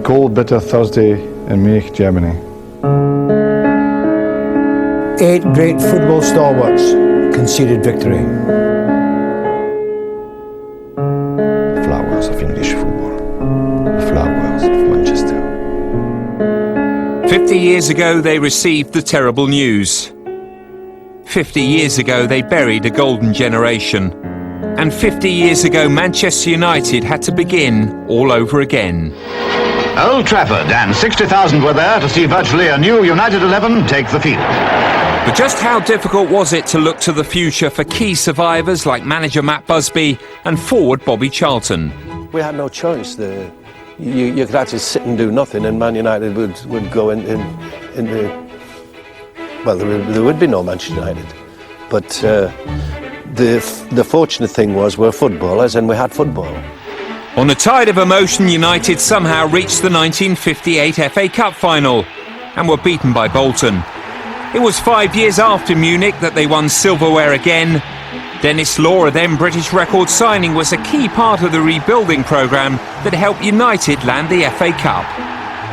cold, bitter Thursday in Munich, Germany. 8 great football stalwarts conceded victory. Flowers of English football. Flowers of Manchester. 50 years ago, they received the terrible news. 50 years ago, they buried a golden generation. And 50 years ago, Manchester United had to begin all over again. Old Trafford, and 60,000 were there to see virtually a new United 11 take the field. But just how difficult was it to look to the future for key survivors like manager Matt Busby and forward Bobby Charlton? We had no choice. You could actually sit and do nothing, and Man United would go in the. Well, there would be no Manchester United, but the fortunate thing was we're footballers and we had football. On a tide of emotion, United somehow reached the 1958 FA Cup final and were beaten by Bolton. It was 5 years after Munich that they won silverware again. Dennis Law, a then British record signing, was a key part of the rebuilding programme that helped United land the FA Cup.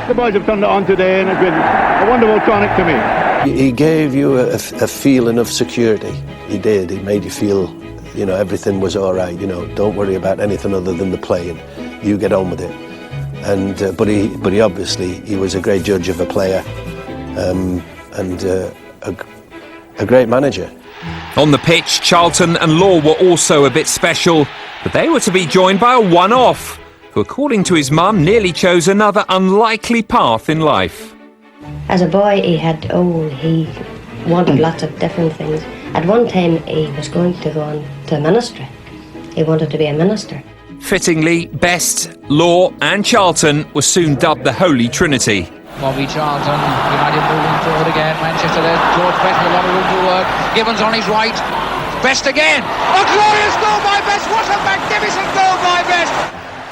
The boys have turned it on today and it's been a wonderful tonic to me. He gave you a feeling of security. He did. He made you feel, you know, everything was all right. You know, don't worry about anything other than the playing. You get on with it. And but he obviously he was a great judge of a player, and a great manager. On the pitch, Charlton and Law were also a bit special, but they were to be joined by a one-off, who, according to his mum, nearly chose another unlikely path in life. As a boy, he wanted lots of different things. At one time, he was going to go on to ministry. He wanted to be a minister. Fittingly, Best, Law and Charlton were soon dubbed the Holy Trinity. Bobby Charlton, United moving forward again. Manchester, there's George Best with a lot of room to work. Gibbons on his right. Best again. A glorious goal by Best. What a magnificent goal by Best.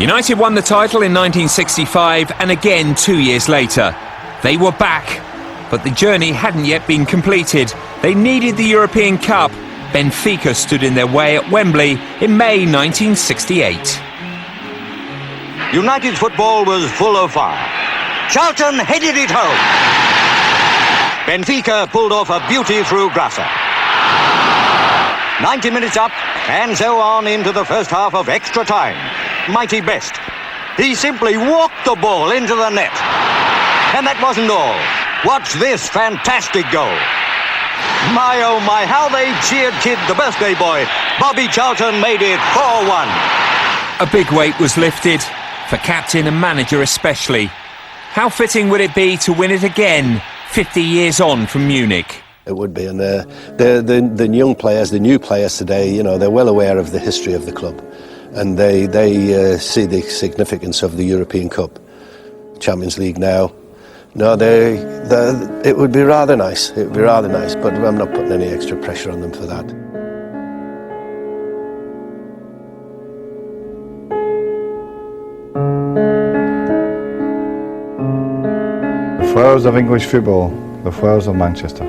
United won the title in 1965 and again 2 years later. They were back, but the journey hadn't yet been completed. They needed the European Cup. Benfica stood in their way at Wembley in May 1968. United's football was full of fire. Charlton headed it home. Benfica pulled off a beauty through Grassa. 90 minutes up, and so on into the first half of extra time. Mighty Best. He simply walked the ball into the net. And that wasn't all. Watch this fantastic goal. My oh my, how they cheered Kid, the birthday boy. Bobby Charlton made it 4-1. A big weight was lifted, for captain and manager especially. How fitting would it be to win it again, 50 years on from Munich? It would be, and the young players, the new players today, you know, they're well aware of the history of the club, and they see the significance of the European Cup, Champions League now. No, it would be rather nice. It would be rather nice, but I'm not putting any extra pressure on them for that. The flowers of English football, the flowers of Manchester.